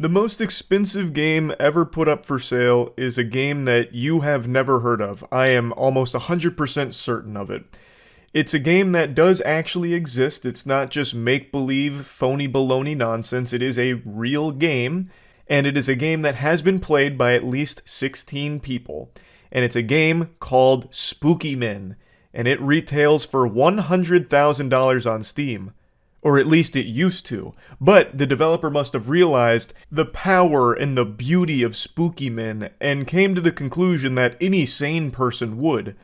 The most expensive game ever put up for sale is a game that you have never heard of. I am almost 100% certain of it. It's a game that does actually exist. It's not just make-believe, phony baloney nonsense. It is a real game, and it is a game that has been played by at least 16 people. And it's a game called Spooky Men, and it retails for $100,000 on Steam. Or at least it used to. But the developer must have realized the power and the beauty of Spooky Men and came to the conclusion that any sane person would.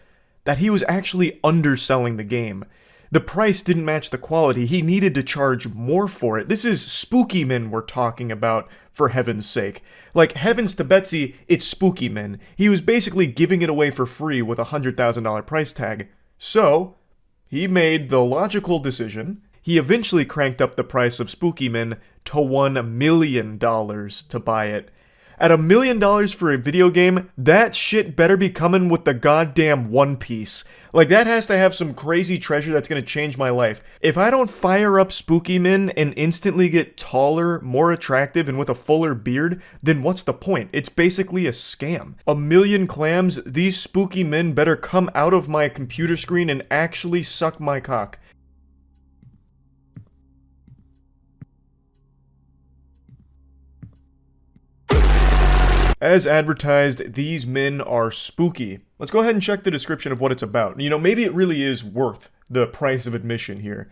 That he was actually underselling the game. The price didn't match the quality. He needed to charge more for it. This is Spooky Men we're talking about, for heaven's sake. Like, heavens to Betsy, it's Spooky Men. He was basically giving it away for free with a $100,000 price tag. So, he made the logical decision. He eventually cranked up the price of Spooky Men to $1 million to buy it. At $1 million for a video game, that shit better be coming with the goddamn One Piece. Like, that has to have some crazy treasure that's gonna change my life. If I don't fire up Spooky Men and instantly get taller, more attractive, and with a fuller beard, then what's the point? It's basically a scam. 1,000,000 clams, these Spooky Men better come out of my computer screen and actually suck my cock. As advertised, these men are spooky. Let's go ahead and check the description of what it's about. You know, maybe it really is worth the price of admission here.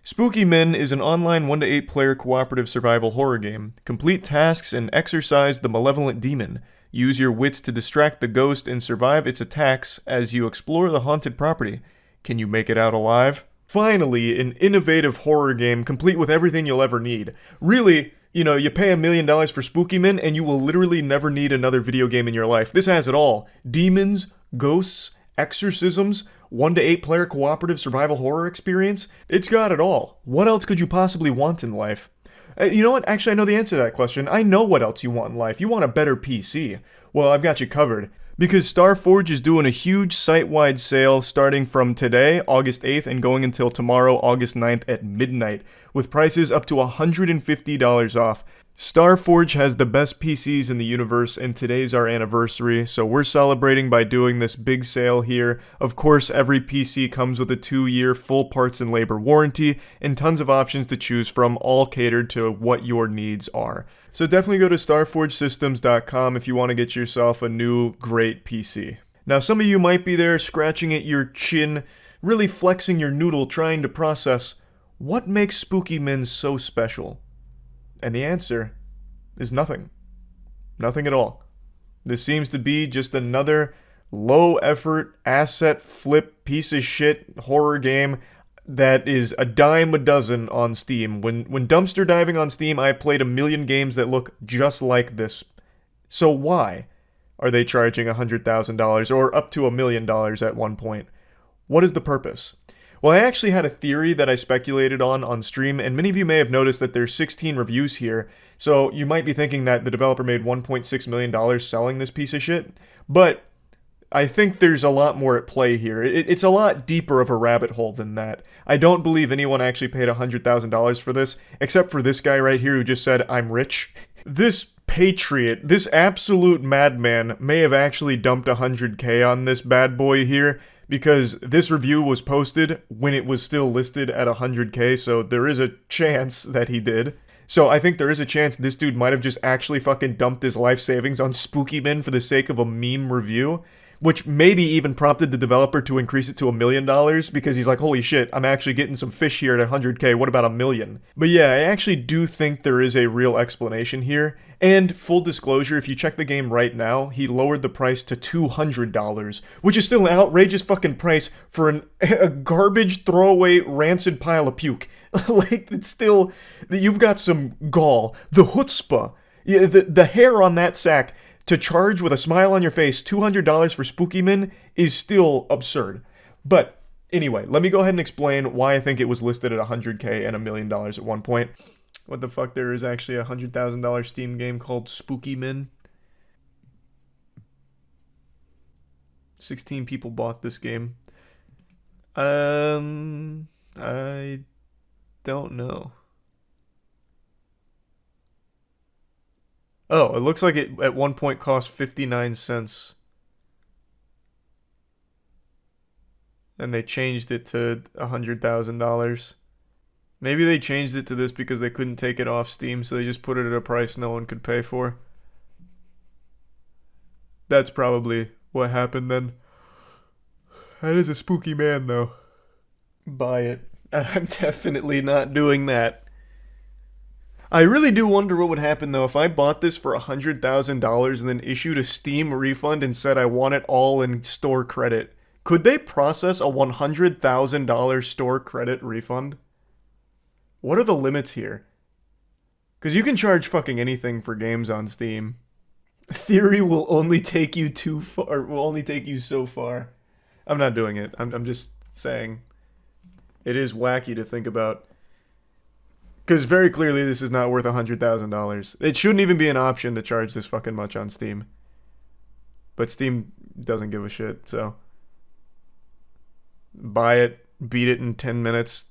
Spooky Men is an online 1 to 8 player cooperative survival horror game. Complete tasks and exorcise the malevolent demon. Use your wits to distract the ghost and survive its attacks as you explore the haunted property. Can you make it out alive? Finally, an innovative horror game complete with everything you'll ever need. Really, you know, you pay $1 million for Spooky Men and you will literally never need another video game in your life. This has it all. Demons, ghosts, exorcisms, 1 to 8 player cooperative survival horror experience. It's got it all. What else could you possibly want in life? You know what? Actually, I know the answer to that question. I know what else you want in life. You want a better PC. Well, I've got you covered. Because Starforge is doing a huge site-wide sale starting from today, August 8th, and going until tomorrow, August 9th at midnight, with prices up to $150 off. Starforge has the best PCs in the universe, and today's our anniversary, so we're celebrating by doing this big sale here. Of course, every PC comes with a 2-year full parts and labor warranty, and tons of options to choose from, all catered to what your needs are. So definitely go to starforgesystems.com if you want to get yourself a new, great PC. Now, some of you might be there scratching at your chin, really flexing your noodle, trying to process, what makes Spooky Men so special? And the answer is nothing. Nothing at all. This seems to be just another low-effort, asset flip, piece of shit horror game that is a dime a dozen on Steam. When dumpster diving on Steam, I've played 1,000,000 games that look just like this. So why are they charging $100,000 or up to $1 million at one point? What is the purpose? Well, I actually had a theory that I speculated on stream, and many of you may have noticed that there's 16 reviews here, so you might be thinking that the developer made $1.6 million selling this piece of shit, but I think there's a lot more at play here. It's a lot deeper of a rabbit hole than that. I don't believe anyone actually paid $100,000 for this, except for this guy right here who just said, I'm rich. This patriot, this absolute madman, may have actually dumped $100K on this bad boy here, because this review was posted when it was still listed at $100K, so there is a chance that he did. So I think there is a chance this dude might have just actually fucking dumped his life savings on Spooky Men for the sake of a meme review, which maybe even prompted the developer to increase it to $1 million, because he's like, holy shit, I'm actually getting some fish here at $100K, what about $1 million? But yeah, I actually do think there is a real explanation here, and full disclosure, if you check the game right now, he lowered the price to $200, which is still an outrageous fucking price for a garbage, throwaway, rancid pile of puke. Like, it's still, you've got some gall. The chutzpah, yeah, the hair on that sack, to charge with a smile on your face $200 for Spooky Men is still absurd. But anyway, let me go ahead and explain why I think it was listed at $100K and $1 million at one point. What the fuck, there is actually a $100,000 Steam game called Spooky Men. 16 people bought this game. I don't know. Oh, it looks like it at one point cost 59 cents. And they changed it to $100,000. Maybe they changed it to this because they couldn't take it off Steam, so they just put it at a price no one could pay for. That's probably what happened then. That is a spooky man, though. Buy it. I'm definitely not doing that. I really do wonder what would happen though if I bought this for $100,000 and then issued a Steam refund and said I want it all in store credit. Could they process a $100,000 store credit refund? What are the limits here? Because you can charge fucking anything for games on Steam. Theory will only take you too far. Will only take you so far. I'm not doing it. I'm just saying. It is wacky to think about. Because very clearly this is not worth $100,000. It shouldn't even be an option to charge this fucking much on Steam. But Steam doesn't give a shit, so. Buy it, beat it in 10 minutes,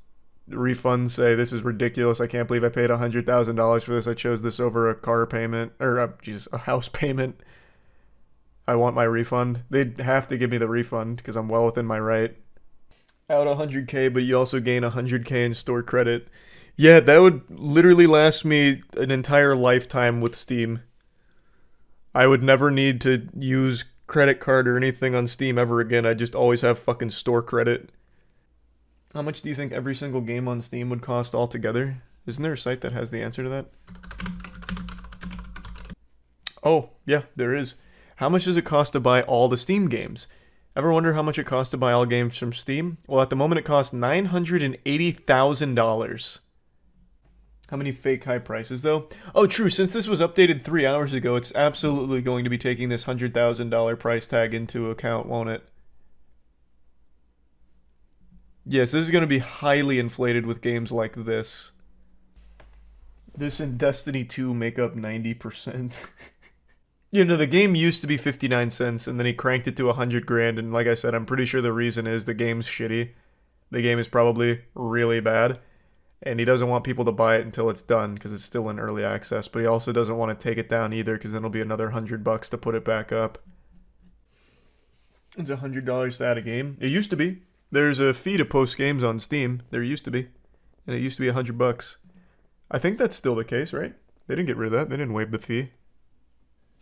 refund, say this is ridiculous, I can't believe I paid $100,000 for this, I chose this over a car payment, or a house payment. I want my refund. They'd have to give me the refund because I'm well within my right. Out 100k, but you also gain 100k in store credit. Yeah, that would literally last me an entire lifetime with Steam. I would never need to use credit card or anything on Steam ever again. I just always have fucking store credit. How much do you think every single game on Steam would cost altogether? Isn't there a site that has the answer to that? Oh, yeah, there is. How much does it cost to buy all the Steam games? Ever wonder how much it costs to buy all games from Steam? Well, at the moment it costs $980,000. How many fake high prices, though? Oh, true. Since this was updated 3 hours ago, it's absolutely going to be taking this $100,000 price tag into account, won't it? Yes, this is going to be highly inflated with games like this. This and Destiny 2 make up 90%. You know, the game used to be 59 cents, and then he cranked it to 100 grand, and like I said, I'm pretty sure the reason is the game's shitty. The game is probably really bad. And he doesn't want people to buy it until it's done because it's still in early access. But he also doesn't want to take it down either because then it'll be another $100 to put it back up. It's $100 to add a game. It used to be. There's a fee to post games on Steam. There used to be. And it used to be $100. I think that's still the case, right? They didn't get rid of that. They didn't waive the fee.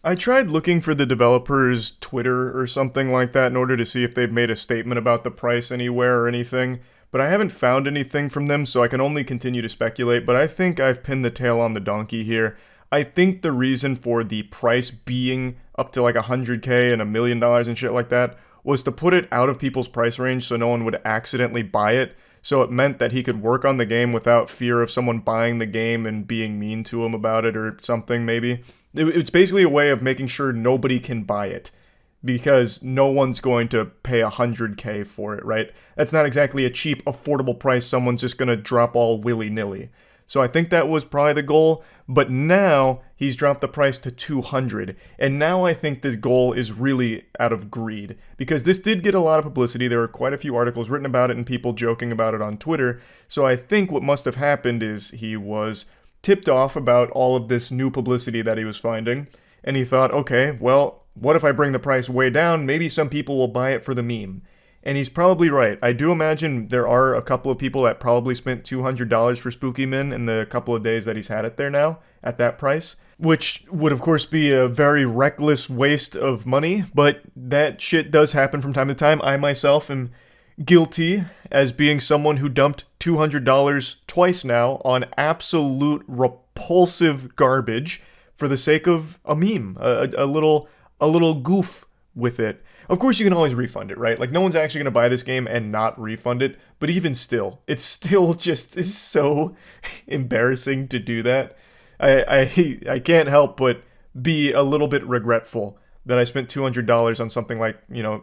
I tried looking for the developer's Twitter or something like that in order to see if they've made a statement about the price anywhere or anything. But I haven't found anything from them, so I can only continue to speculate. But I think I've pinned the tail on the donkey here. I think the reason for the price being up to like 100k and $1 million and shit like that was to put it out of people's price range so no one would accidentally buy it. So it meant that he could work on the game without fear of someone buying the game and being mean to him about it or something, maybe. It's basically a way of making sure nobody can buy it. Because no one's going to pay 100k for it, right? That's not exactly a cheap, affordable price someone's just going to drop all willy-nilly. So I think that was probably the goal, but now he's dropped the price to 200, and now I think the goal is really out of greed, because this did get a lot of publicity. There were quite a few articles written about it and people joking about it on Twitter, so I think what must have happened is he was tipped off about all of this new publicity that he was finding, and he thought, okay, well, what if I bring the price way down? Maybe some people will buy it for the meme. And he's probably right. I do imagine there are a couple of people that probably spent $200 for Spooky Min in the couple of days that he's had it there now, at that price. Which would, of course, be a very reckless waste of money, but that shit does happen from time to time. I myself am guilty as being someone who dumped $200 twice now on absolute repulsive garbage for the sake of a meme, a little goof with it. Of course, you can always refund it, right? Like, no one's actually going to buy this game and not refund it. But even still, it's still just is so embarrassing to do that. I can't help but be a little bit regretful that I spent $200 on something like,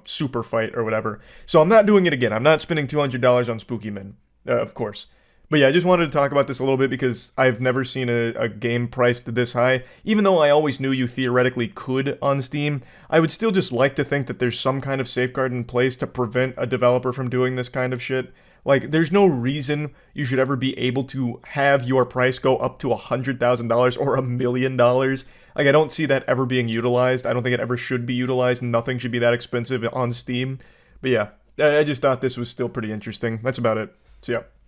Super Fight or whatever. So I'm not doing it again. I'm not spending $200 on Spooky Min, of course. But yeah, I just wanted to talk about this a little bit because I've never seen a game priced this high. Even though I always knew you theoretically could on Steam, I would still just like to think that there's some kind of safeguard in place to prevent a developer from doing this kind of shit. Like, there's no reason you should ever be able to have your price go up to $100,000 or $1 million. Like, I don't see that ever being utilized. I don't think it ever should be utilized. Nothing should be that expensive on Steam. But yeah, I just thought this was still pretty interesting. That's about it. So yeah.